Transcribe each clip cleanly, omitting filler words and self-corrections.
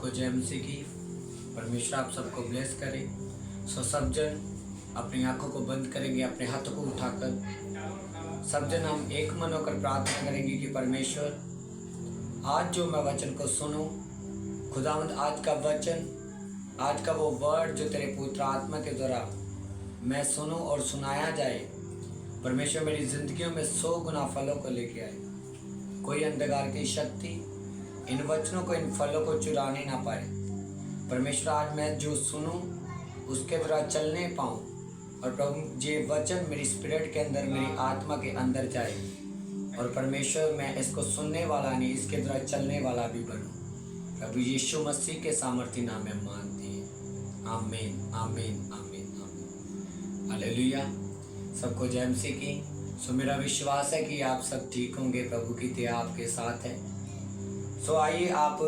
सबको जय मसीह की। परमेश्वर आप सबको ब्लेस करे। सब जन अपनी आंखों को बंद करेंगे, अपने हाथों को उठाकर सब जन हम एक मन होकर प्रार्थना करेंगे कि परमेश्वर आज जो मैं वचन को सुनूं, खुदावंद आज का वचन, आज का वो वर्ड जो तेरे पुत्र आत्मा के द्वारा मैं सुनूं और सुनाया जाए, परमेश्वर मेरी जिंदगियों में 100 गुना फलों को लेके आए। कोई अंधकार की शक्ति इन वचनों को, इन फलों को चुराने ना पाए। परमेश्वर आज मैं जो सुनूं उसके द्वारा चलने पाऊं और प्रभु ये वचन मेरी स्पिरिट के अंदर, मेरी आत्मा के अंदर जाए और परमेश्वर मैं इसको सुनने वाला नहीं, इसके द्वारा चलने वाला भी बनूं। प्रभु यीशु मसीह के सामर्थ्य नाम में मानते हैं। आमीन आमीन आमीन आमीन। हालेलुया। सबको जय मसीह की। सो मेरा विश्वास है कि आप सब ठीक होंगे, प्रभु की दया आपके साथ है। सो आइए आप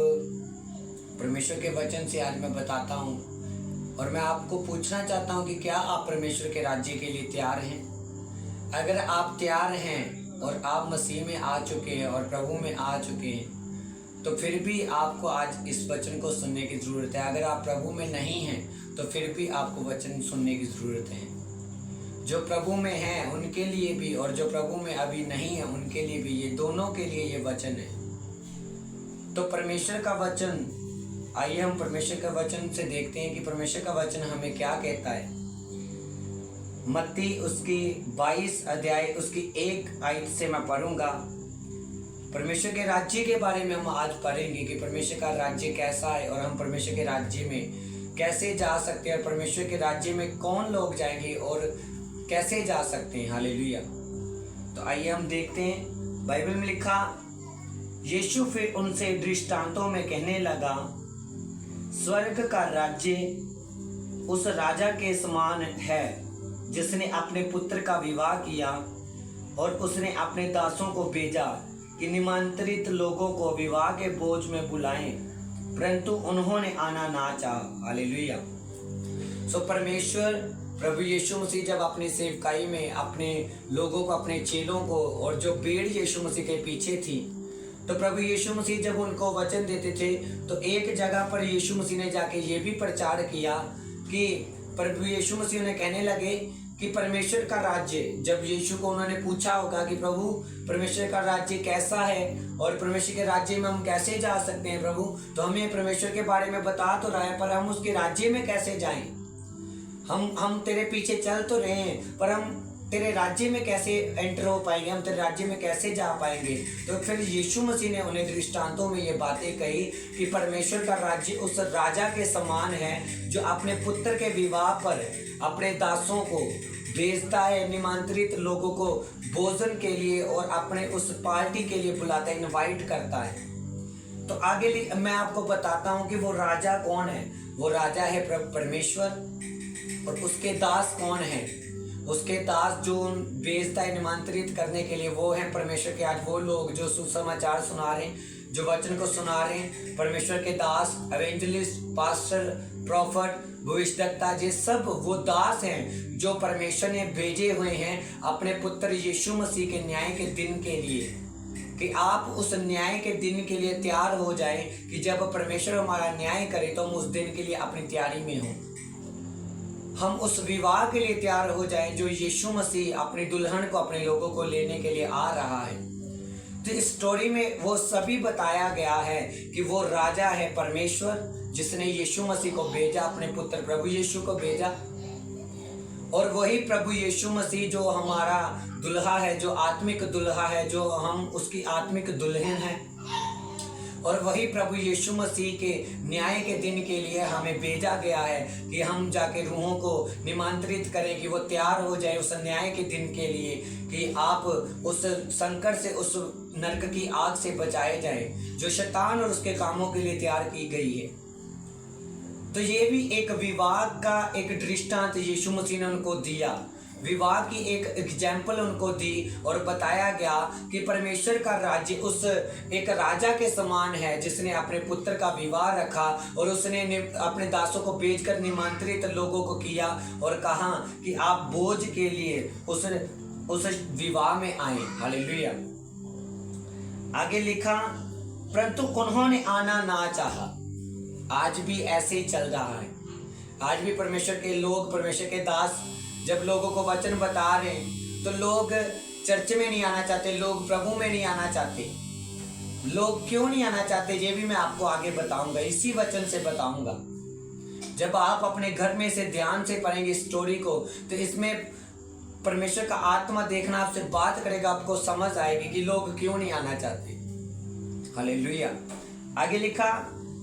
परमेश्वर के वचन से आज मैं बताता हूँ और मैं आपको पूछना चाहता हूँ कि क्या आप परमेश्वर के राज्य के लिए तैयार हैं? अगर आप तैयार हैं और आप मसीह में आ चुके हैं और प्रभु में आ चुके हैं तो फिर भी आपको आज इस वचन को सुनने की ज़रूरत है। अगर आप प्रभु में नहीं हैं तो फिर भी आपको वचन सुनने की ज़रूरत है। जो प्रभु में हैं उनके लिए भी और जो प्रभु में अभी नहीं है उनके लिए भी, ये दोनों के लिए ये वचन है। तो परमेश्वर का वचन, आइए हम परमेश्वर का वचन से देखते हैं कि परमेश्वर का वचन हमें क्या कहता है। मत्ती उसकी 22 अध्याय उसकी 1 आयत से मैं पढ़ूंगा। परमेश्वर के राज्य के बारे में हम आज पढ़ेंगे कि परमेश्वर का राज्य कैसा है और हम परमेश्वर के राज्य में कैसे जा सकते हैं और परमेश्वर के राज्य में कौन लोग जाएंगे और कैसे जा सकते हैं। हालेलुया। तो आइए हम देखते हैं। बाइबल में लिखा, यीशु फिर उनसे दृष्टांतों में कहने लगा, स्वर्ग का राज्य उस राजा के समान है जिसने अपने पुत्र का विवाह किया और उसने अपने दासों को भेजा कि निमंत्रित लोगों को विवाह के भोज में बुलाएं, परंतु उन्होंने आना ना चाहा। हालेलुया। सो परमेश्वर प्रभु यीशु मसीह जब अपनी सेवकाई में अपने लोगों को, अपने चेलों को, और जो भीड़ यीशु मसीह के पीछे थी, तो प्रभु यीशु मसीह जब उनको वचन देते थे तो एक जगह पर यीशु मसीह ने जाके ये भी प्रचार किया कि प्रभु यीशु मसीह ने कहने लगे कि परमेश्वर का राज्य, जब यीशु को उन्होंने पूछा होगा कि प्रभु परमेश्वर का राज्य कैसा है और परमेश्वर के राज्य में हम कैसे जा सकते हैं प्रभु, तो हमें परमेश्वर के बारे में बता तो रहा है पर हम उसके राज्य में कैसे जाएं? हम तेरे पीछे चल तो रहे हैं पर हम तेरे राज्य में कैसे एंटर हो पाएंगे, हम तेरे राज्य में कैसे जा पाएंगे? तो फिर यीशु मसीह ने उन्हें दृष्टांतों में ये बातें कही कि परमेश्वर का राज्य उस राजा के समान है जो अपने पुत्र के विवाह पर अपने दासों को भेजता है, निमंत्रित लोगों को भोजन के लिए और अपने उस पार्टी के लिए बुलाता है, इनवाइट करता है। तो आगे मैं आपको बताता हूँ कि वो राजा कौन है। वो राजा है परमेश्वर और उसके दास कौन है? उसके दास जो भेजता है निमंत्रित करने के लिए, वो है परमेश्वर के आज वो लोग जो सुसमाचार सुना रहे हैं, जो वचन को सुना रहे हैं। परमेश्वर के दास, एवेंजलिस्ट, पास्टर, प्रॉफट, भविष्यद्वक्ता, ये सब वो दास हैं जो परमेश्वर ने भेजे हुए हैं अपने पुत्र यीशु मसीह के न्याय के दिन के लिए, कि आप उस न्याय के दिन के लिए तैयार हो जाएं कि जब परमेश्वर हमारा न्याय करे तो हम उस दिन के लिए अपनी तैयारी में हों। हम उस विवाह के लिए तैयार हो जाएं जो यीशु मसीह अपनी दुल्हन को, अपने लोगों को लेने के लिए आ रहा है। तो इस स्टोरी में वो सभी बताया गया है कि वो राजा है परमेश्वर जिसने यीशु मसीह को भेजा, अपने पुत्र प्रभु यीशु को भेजा, और वही प्रभु यीशु मसीह जो हमारा दुल्हा है, जो आत्मिक दुल्हा है, जो हम उसकी आत्मिक दुल्हन है, और वही प्रभु यीशु मसीह के न्याय के दिन के लिए हमें भेजा गया है कि हम जाके रूहों को निमंत्रित करें कि वो तैयार हो जाए उस न्याय के दिन के लिए, कि आप उस संकट से, उस नरक की आग से बचाए जाए जो शैतान और उसके कामों के लिए तैयार की गई है। तो ये भी एक विवाह का एक दृष्टांत यीशु मसीह ने उनको दिया, विवाह की एक एग्जाम्पल उनको दी और बताया गया कि परमेश्वर का राज्य उस एक राजा के समान है जिसने अपने पुत्र का विवाह रखा और उसने अपने दासों को भेजकर निमंत्रित लोगों को किया और कहा कि आप भोज के लिए उस विवाह में आए। हालेलुया। आगे लिखा, परंतु उन्होंने आना ना चाहा। आज भी ऐसे ही चल रहा है। आज भी परमेश्वर के लोग, परमेश्वर के दास जब लोगों को वचन बता रहे हैं तो लोग चर्च में नहीं आना चाहते, लोग प्रभु में नहीं आना चाहते। लोग क्यों नहीं आना चाहते ये भी मैं आपको आगे बताऊंगा, इसी वचन से बताऊंगा। जब आप अपने घर में से ध्यान से पढ़ेंगे स्टोरी को तो इसमें परमेश्वर का आत्मा देखना आपसे बात करेगा, आपको समझ आएगी कि लोग क्यों नहीं आना चाहते। हालेलुया। आगे लिखा,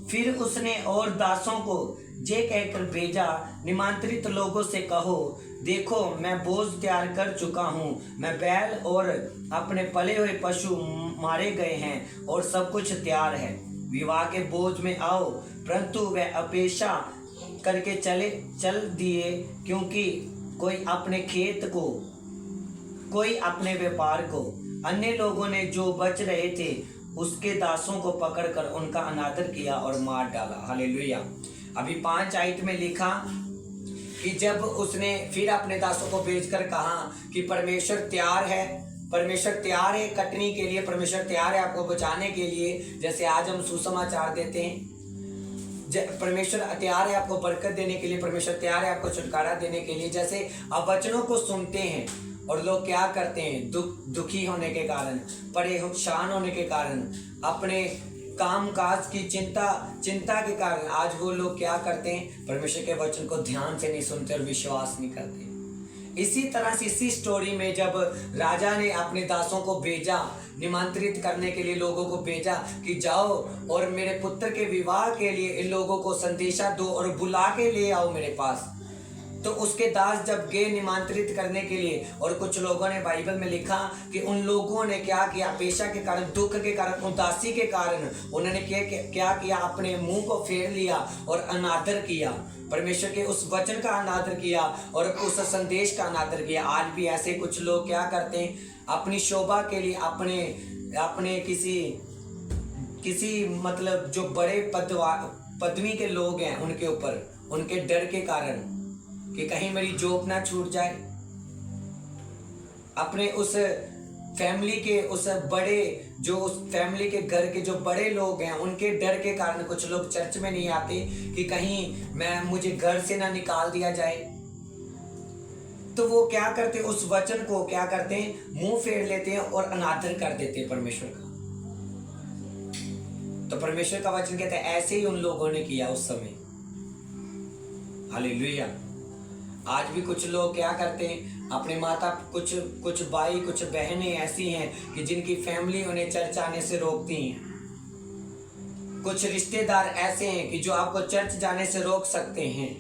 फिर उसने और दासों को ये कहकर भेजा, निमंत्रित लोगों से कहो, देखो मैं बोझ तैयार कर चुका हूँ, मैं बैल और अपने पले हुए पशु मारे गए हैं और सब कुछ तैयार है, विवाह के बोझ में आओ। परंतु वह अपेक्षा करके चल दिए, क्योंकि कोई अपने खेत को, कोई अपने व्यापार को। अन्य लोगों ने जो बच रहे थे उसके दासों को पकड़कर उनका अनादर किया और मार डाला। हालेलुया। अभी 5 आयत में लिखा कि जब उसने फिर अपने दासों को भेजकर कहा कि परमेश्वर तैयार है, परमेश्वर तैयार है कटनी के लिए, परमेश्वर तैयार है आपको बचाने के लिए। जैसे आज हम सुसमाचार देते हैं, परमेश्वर तैयार है आपको बरकत देने के लिए, परमेश्वर तैयार है आपको छुटकारा देने के लिए। जैसे आप वचनों को सुनते हैं और लोग क्या करते हैं, दुखी होने के कारण, परेशान होने के कारण, अपने काम काज की चिंता के कारण आज वो लोग क्या करते हैं, परमेश्वर के वचन को ध्यान से नहीं सुनते और विश्वास नहीं करते। इसी तरह से इसी स्टोरी में जब राजा ने अपने दासों को भेजा, निमंत्रित करने के लिए लोगों को भेजा कि जाओ और मेरे पुत्र के विवाह के लिए इन लोगों को संदेशा दो और बुला के ले आओ मेरे पास। तो उसके दास जब गए निमंत्रित करने के लिए, और कुछ लोगों ने बाइबल में लिखा कि उन लोगों ने क्या किया, पेशा के कारण, दुख के कारण, उदासी के कारण उन्होंने क्या किया, अपने मुंह को फेर लिया और अनादर किया, परमेश्वर के उस वचन का अनादर किया और उस संदेश का अनादर किया। आज भी ऐसे कुछ लोग क्या करते हैं, अपनी शोभा के लिए, अपने किसी मतलब जो बड़े पदवी के लोग हैं उनके ऊपर, उनके डर के कारण कि कहीं मेरी जॉब ना छूट जाए, अपने उस फैमिली के, उस फैमिली के घर के जो बड़े लोग हैं उनके डर के कारण कुछ लोग चर्च में नहीं आते कि कहीं मुझे घर से ना निकाल दिया जाए। तो वो क्या करते, उस वचन को क्या करते हैं, मुंह फेर लेते हैं और अनादर कर देते हैं परमेश्वर का। तो परमेश्वर का वचन कहते हैं ऐसे ही उन लोगों ने किया उस समय। हालेलुया। आज भी कुछ लोग क्या करते हैं, अपने माता, कुछ भाई, कुछ बहनें ऐसी हैं कि जिनकी फैमिली उन्हें चर्च आने से रोकती हैं। कुछ रिश्तेदार ऐसे हैं कि जो आपको चर्च जाने से रोक सकते हैं।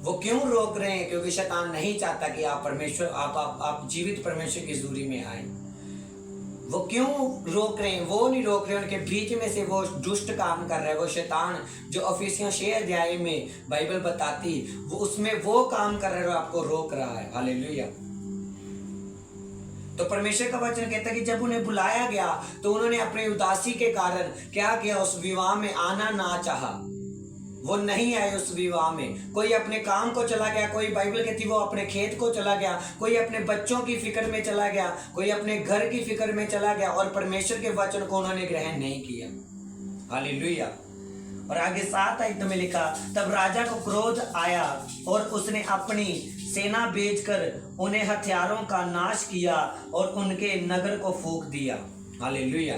वो क्यों रोक रहे हैं? क्योंकि शैतान नहीं चाहता कि आप जीवित परमेश्वर की हज़ूरी में आए। वो क्यों रोक रहे हैं? वो नहीं रोक रहे, उनके बीच में से वो दुष्ट काम कर रहा है, वो शैतान जो इफिसियों 6 अध्याय में बाइबल बताती, वो उसमें वो काम कर रहा है, आपको रोक रहा है। हालेलुया। तो परमेश्वर का वचन कहता है कि जब उन्हें बुलाया गया तो उन्होंने अपनी उदासी के कारण क्या किया, उस विवाह में आना ना चाहा, वो नहीं आए उस विवाह में। कोई अपने काम को चला गया, कोई बाइबल कहती वो अपने खेत को चला गया, कोई अपने बच्चों की फिक्र में चला गया, कोई अपने घर की फिक्र में चला गया और परमेश्वर के वचन को उन्होंने ग्रहण नहीं किया। हालेलुया। और आगे 7 आयत में लिखा, तब राजा को क्रोध आया और उसने अपनी सेना भेजकर उन्हें हथियारों का नाश किया और उनके नगर को फूंक दिया। हालेलुया।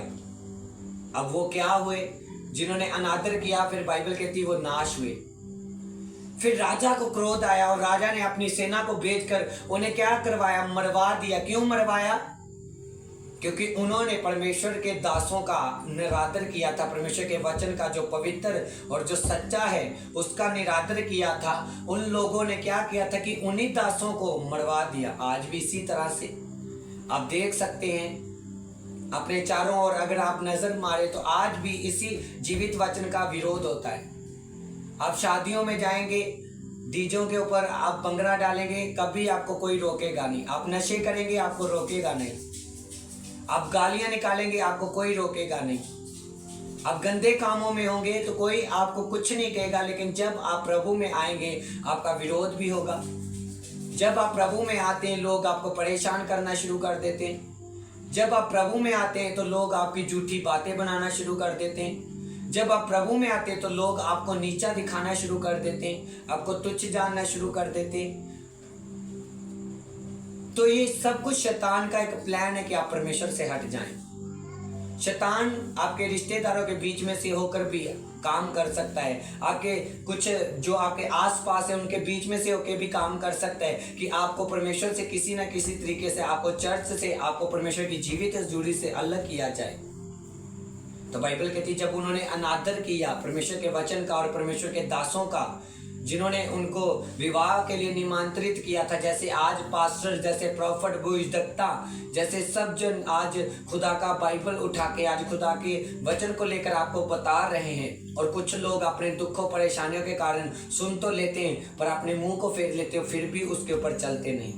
अब वो क्या हुए? जिन्होंने अनादर किया, फिर बाइबल कहती वो नाश हुए। फिर राजा को क्रोध आया और राजा ने अपनी सेना को भेजकर उन्हें क्या करवाया? मरवा दिया। क्यों मरवाया? क्योंकि उन्होंने परमेश्वर के दासों का निरादर किया था, परमेश्वर के वचन का जो पवित्र और जो सच्चा है उसका निरादर किया था। उन लोगों ने क्या किया था कि उन्हीं दासों को मरवा दिया। आज भी इसी तरह से आप देख सकते हैं अपने चारों ओर, अगर आप नजर मारे तो आज भी इसी जीवित वचन का विरोध होता है। आप शादियों में जाएंगे, डीजों के ऊपर आप भंगड़ा डालेंगे, कभी आपको कोई रोकेगा नहीं। आप नशे करेंगे, आपको रोकेगा नहीं। आप गालियां निकालेंगे, आपको कोई रोकेगा नहीं। आप गंदे कामों में होंगे तो कोई आपको कुछ नहीं कहेगा। लेकिन जब आप प्रभु में आएंगे आपका विरोध भी होगा। जब आप प्रभु में आते हैं लोग आपको परेशान करना शुरू कर देते हैं। जब आप प्रभु में आते हैं तो लोग आपकी झूठी बातें बनाना शुरू कर देते हैं। जब आप प्रभु में आते हैं तो लोग आपको नीचा दिखाना शुरू कर देते हैं, आपको तुच्छ जानना शुरू कर देते हैं। तो ये सब कुछ शैतान का एक प्लान है कि आप परमेश्वर से हट जाएं। शैतान आपके रिश्तेदारों के बीच में से होकर भी काम कर सकता है, आपके कुछ जो आपके आसपास है उनके बीच में से होकर भी काम कर सकता है कि आपको परमेश्वर से किसी ना किसी तरीके से, आपको चर्च से, आपको परमेश्वर की जीवित जुड़ी से अलग किया जाए। तो बाइबल कहती है जब उन्होंने अनादर किया परमेश्वर के वचन का और परमेश्वर के दासों का, जिन्होंने उनको विवाह के लिए निमंत्रित किया था, जैसे आज पास्टर, जैसे प्रॉफिट, भविष्यद्वक्ता, जैसे सब जन आज खुदा का बाइबल उठा के आज खुदा के वचन को लेकर आपको बता रहे हैं। और कुछ लोग अपने दुखों परेशानियों के कारण सुन तो लेते हैं पर अपने मुंह को फेर लेते हो, फिर भी उसके ऊपर चलते नहीं।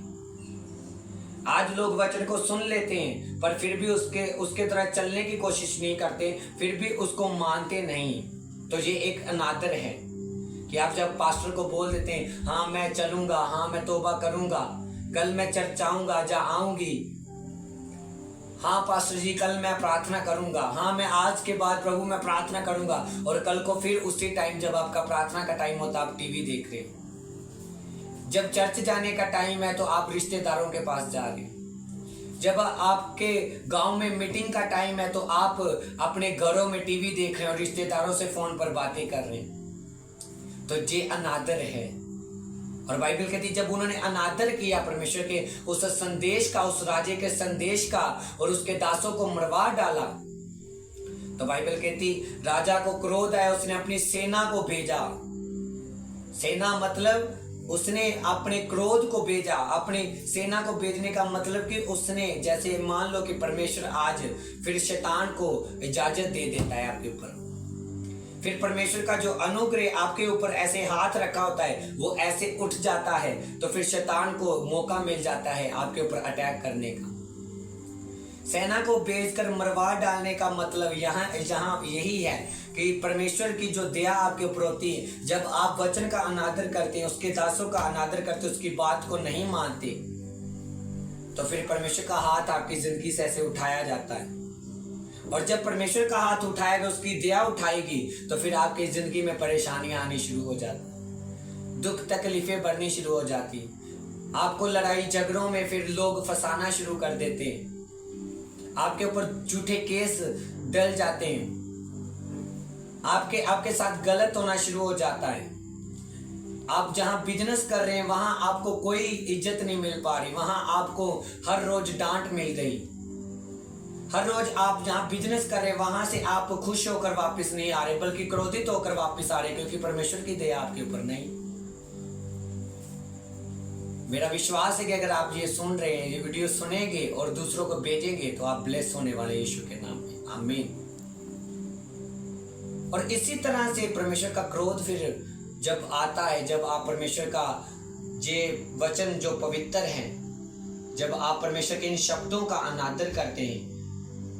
आज लोग वचन को सुन लेते हैं पर फिर भी उसके तरह चलने की कोशिश नहीं करते, फिर भी उसको मानते नहीं। तो ये एक अनादर है कि आप जब पास्टर को बोल देते हैं हाँ मैं चलूंगा, हाँ मैं तौबा करूंगा, कल मैं चर्च आऊंगा, जा आऊंगी, हाँ पास्टर जी कल मैं प्रार्थना करूंगा, हाँ मैं आज के बाद प्रभु मैं प्रार्थना करूंगा, और कल को फिर उसी टाइम जब आपका प्रार्थना का टाइम होता आप टीवी देख रहे हो। जब चर्च जाने का टाइम है तो आप रिश्तेदारों के पास जा रहे हैं। जब आपके गांव में मीटिंग का टाइम है तो आप अपने घरों में टीवी देख रहे हैं और रिश्तेदारों से फोन पर बातें कर रहे हैं। तो ये अनादर है। और बाइबल कहती जब उन्होंने अनादर किया परमेश्वर के उस संदेश का, उस राजे के संदेश का, और उसके दासों को मरवा डाला, तो बाइबल कहती राजा को क्रोध आया, उसने अपनी सेना को भेजा। सेना मतलब उसने अपने क्रोध को भेजा। अपनी सेना को भेजने का मतलब कि उसने, जैसे मान लो कि परमेश्वर आज फिर शैतान को इजाजत दे देता है आपके ऊपर, फिर परमेश्वर का जो अनुग्रह आपके ऊपर ऐसे हाथ रखा होता है वो ऐसे उठ जाता है, तो फिर शैतान को मौका मिल जाता है आपके ऊपर अटैक करने का। सेना को भेजकर मरवा डालने का मतलब यहाँ यही है कि परमेश्वर की जो दया आपके ऊपर होती है, जब आप वचन का अनादर करते हैं, उसके दासों का अनादर करते हैं, उसकी बात को नहीं मानते, तो फिर परमेश्वर का हाथ आपकी जिंदगी से ऐसे उठाया जाता है। और जब परमेश्वर का हाथ उठाएगा, उसकी दया उठाएगी, तो फिर आपकी जिंदगी में परेशानियां आनी शुरू हो जाती, दुख तकलीफें बढ़नी शुरू हो जाती, आपको लड़ाई झगड़ों में फिर लोग फंसाना शुरू कर देते हैं, आपके ऊपर झूठे केस डल जाते हैं, आपके साथ गलत होना शुरू हो जाता है। आप जहां बिजनेस कर रहे हैं वहां आपको कोई इज्जत नहीं मिल पा रही, वहां आपको हर रोज डांट मिल गई। हर रोज आप जहां बिजनेस कर रहे हैं वहां से आप खुश होकर वापस नहीं आ रहे, बल्कि क्रोधित होकर वापस आ रहे, क्योंकि परमेश्वर की दया आपके ऊपर नहीं। मेरा विश्वास है कि अगर आप ये सुन रहे हैं, ये वीडियो सुनेंगे और दूसरों को भेजेंगे, तो आप ब्लेस होने वाले यीशु के नाम में, आमीन। और इसी तरह से परमेश्वर का क्रोध फिर जब आता है, जब आप परमेश्वर का ये वचन जो पवित्र है, जब आप परमेश्वर के इन शब्दों का अनादर करते हैं,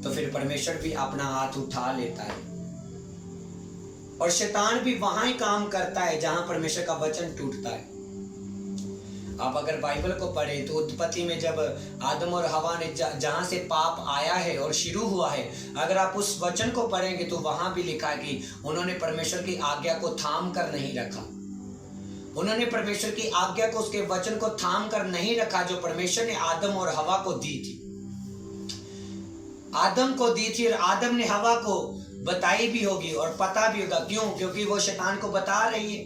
तो फिर परमेश्वर भी अपना हाथ उठा लेता है। और शैतान भी वहां ही काम करता है जहां परमेश्वर का वचन टूटता है। आप अगर बाइबल को पढ़े तो उत्पत्ति में जब आदम और हवा ने जहां से पाप आया है और शुरू हुआ है, अगर आप उस वचन को पढ़ेंगे तो वहां भी लिखा है कि उन्होंने परमेश्वर की आज्ञा को थाम कर नहीं रखा। उन्होंने परमेश्वर की आज्ञा को, उसके वचन को थाम कर नहीं रखा जो परमेश्वर ने आदम और हवा को दी थी। आदम को दी थी और आदम ने हवा को बताई भी होगी और पता भी होगा। क्यों? क्योंकि वो शैतान को बता रही है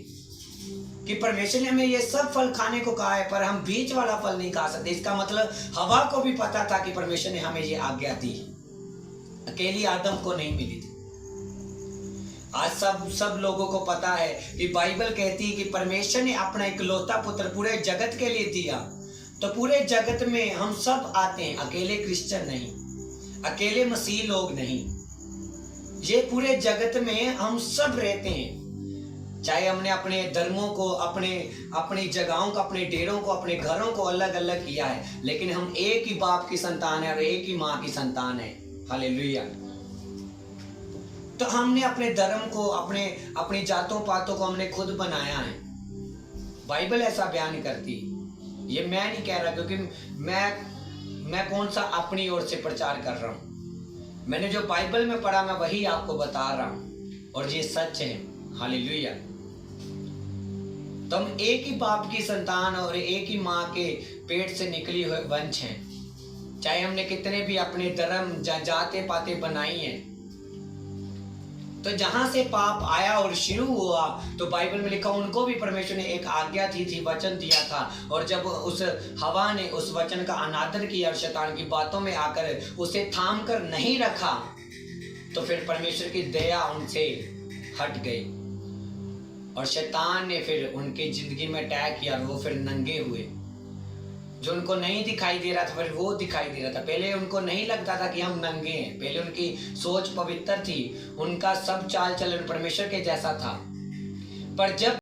कि परमेश्वर ने हमें ये सब फल खाने को कहा है पर हम बीज वाला फल नहीं खा सकते। इसका मतलब हवा को भी पता था कि परमेश्वर ने हमें ये आज्ञा दी, अकेली आदम को नहीं मिली थी। आज सब लोगों को पता है कि बाइबल कहती है कि परमेश्वर ने अपना इकलौता पुत्र पूरे जगत के लिए दिया, तो पूरे जगत में हम सब आते हैं, अकेले क्रिश्चियन नहीं, अकेले मसीह लोग नहीं, ये पूरे जगत में हम सब रहते हैं। चाहे हमने अपने धर्मों को, अपनी जगहों को, अपने डेरों को, अपने घरों को अलग अलग किया है, लेकिन हम एक ही बाप की संतान है और एक ही माँ की संतान है। हालेलुया। तो हमने अपने धर्म को, अपनी जातों पातों को हमने खुद बनाया है। बाइबल ऐसा बयान करती, ये मैं नहीं कह रहा, क्योंकि मैं कौन सा अपनी ओर से प्रचार कर रहा हूं। मैंने जो बाइबल में पढ़ा मैं वही आपको बता रहा हूं। और ये सच है। हालेलुया। तो हम एक ही बाप की संतान और एक ही माँ के पेट से निकली हुए वंश हैं। चाहे हमने कितने भी अपने धर्म जाते पाते बनाई हैं, तो जहां से पाप आया और शुरू हुआ, तो बाइबल में लिखा उनको भी परमेश्वर ने एक आज्ञा दी थी, वचन दिया था। और जब उस हवा ने उस वचन का अनादर किया और शैतान की बातों में आकर उसे थाम कर नहीं रखा, तो फिर परमेश्वर की दया उनसे हट गई और शैतान ने फिर उनकी जिंदगी में अटैक किया। वो फिर नंगे हुए। जो उनको नहीं दिखाई दे रहा था फिर वो दिखाई दे रहा था। पहले उनको नहीं लगता था कि हम नंगे हैं। पहले उनकी सोच पवित्र थी, उनका सब चाल चलन परमेश्वर के जैसा था। पर जब